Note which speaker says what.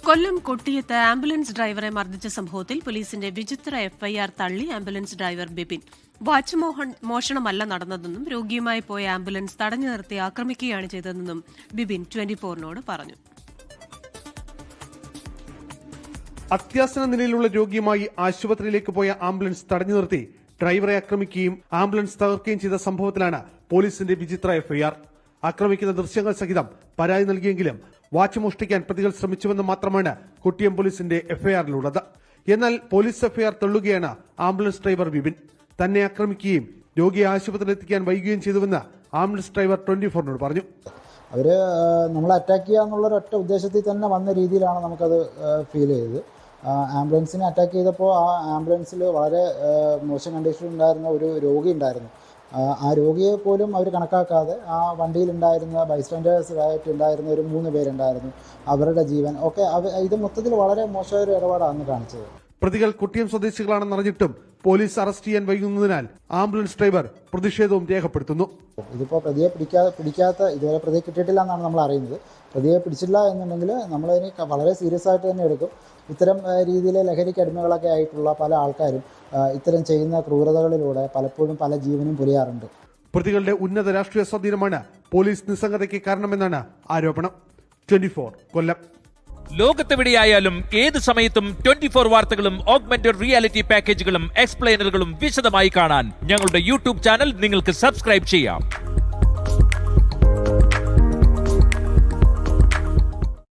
Speaker 1: കൊല്ലം കൊട്ടിയത്ത് ambulance ഡ്രൈവറെ മർദ്ദിച്ച സംഭവത്തിൽ പോലീസിന്റെ വിചിത്ര എഫ്ഐആർ തള്ളി ആംബുലൻസ് ഡ്രൈവർ ബിപിൻ. വാച്ച് മോഷണമല്ല നടന്നതെന്നും രോഗിയുമായി പോയ ആംബുലൻസ് തടഞ്ഞു നിർത്തി ആക്രമിക്കുകയാണ് ചെയ്തതെന്നും ബിപിൻ 24-നോട് പറഞ്ഞു.
Speaker 2: അത്യാസന്ന നിലയിലുള്ള രോഗിയുമായി ആശുപത്രിയിലേക്ക് പോയ ആംബുലൻസ് തടഞ്ഞു നിർത്തി ഡ്രൈവറെ ആക്രമിക്കുകയും ആംബുലൻസ് തകർക്കുകയും ചെയ്ത സംഭവത്തിലാണ് പോലീസിന്റെ വിചിത്ര എഫ്ഐആർ. ആക്രമിക്കുന്ന ദൃശ്യങ്ങൾ സഹിതം പരാതി നൽകിയെങ്കിലും വാച്ച് മോഷ്ടിക്കാൻ പ്രതികൾ ശ്രമിച്ചുവെന്ന് മാത്രമാണ് കൊട്ടിയം പോലീസിന്റെ എഫ്ഐആറിലുള്ളത്. എന്നാൽ പോലീസ് എഫ്ഐആർ തള്ളുകയാണ് ആംബുലൻസ് ഡ്രൈവർ ബിപിൻ. തന്നെ ആക്രമിക്കുകയും രോഗിയെ ആശുപത്രിയിൽ എത്തിക്കാൻ വൈകുകയും ചെയ്തുവെന്ന് ആംബുലൻസ് ഡ്രൈവർ 24-നോട് പറഞ്ഞു.
Speaker 3: അവര് നമ്മളെ അറ്റാക്ക് ചെയ്യുക എന്നുള്ള ഒറ്റ ഉദ്ദേശത്തിൽ തന്നെ വന്ന രീതിയിലാണ് നമുക്കത് ഫീൽ ചെയ്തത്. ആംബുലൻസിനെ അറ്റാക്ക് ചെയ്തപ്പോൾ ആ ആംബുലൻസിൽ വളരെ മോശം കണ്ടീഷനിൽ ഉണ്ടായിരുന്ന ഒരു രോഗി ഉണ്ടായിരുന്നു. ആ രോഗിയെ പോലും അവർ കണക്കാക്കാതെ ആ വണ്ടിയിലുണ്ടായിരുന്ന ബൈസ്റ്റാൻഡേഴ്സായിട്ട് ഉണ്ടായിരുന്ന ഒരു 3 പേരുണ്ടായിരുന്നു. അവരുടെ ജീവൻ ഒക്കെ ഇത് മൊത്തത്തിൽ വളരെ മോശമായ ഒരു ഇടപാടാണ് കാണിച്ചത്.
Speaker 2: പ്രതികൾ കൊട്ടിയം സ്വദേശികളാണെന്നറിഞ്ഞിട്ടും പോലീസ് അറസ്റ്റ് ചെയ്യാൻ വൈകുന്നതിനാൽ ആംബുലൻസ് ഡ്രൈവർ പ്രതിഷേധവും രേഖപ്പെടുത്തുന്നു.
Speaker 3: ഇതിപ്പോൾ പ്രതിയെ പിടിക്കാത്ത ഇതുവരെ പ്രതിയെ കിട്ടിയിട്ടില്ല എന്നാണ് നമ്മൾ അറിയുന്നത്. പ്രതിയെ പിടിച്ചില്ല എന്നുണ്ടെങ്കിൽ നമ്മളതിനെ വളരെ സീരിയസ് ആയിട്ട് തന്നെ എടുക്കും. ഇത്തരം രീതിയിലെ ലഹരിക്ക് അടിമകളൊക്കെ ആയിട്ടുള്ള പല ആൾക്കാരും ഇത്തരം ചെയ്യുന്ന ക്രൂരതകളിലൂടെ പലപ്പോഴും പല ജീവനും പൊലിയാറുണ്ട്.
Speaker 2: പ്രതികളുടെ ഉന്നത രാഷ്ട്രീയ സ്വാധീനമാണ് പോലീസ് നിസ്സംഗതയ്ക്ക് കാരണമെന്നാണ് ആരോപണം. 24 കൊല്ലം.
Speaker 4: ലോകത്തെവിടെയായാലും ഏത് സമയത്തും 24 വാർത്തകളും ഓഗ്മെന്റഡ് റിയാലിറ്റി പാക്കേജുകളും എക്സ്പ്ലെയിനറുകളും വിശദമായി കാണാൻ ഞങ്ങളുടെ യൂട്യൂബ് ചാനൽ നിങ്ങൾക്ക് സബ്സ്ക്രൈബ് ചെയ്യാം.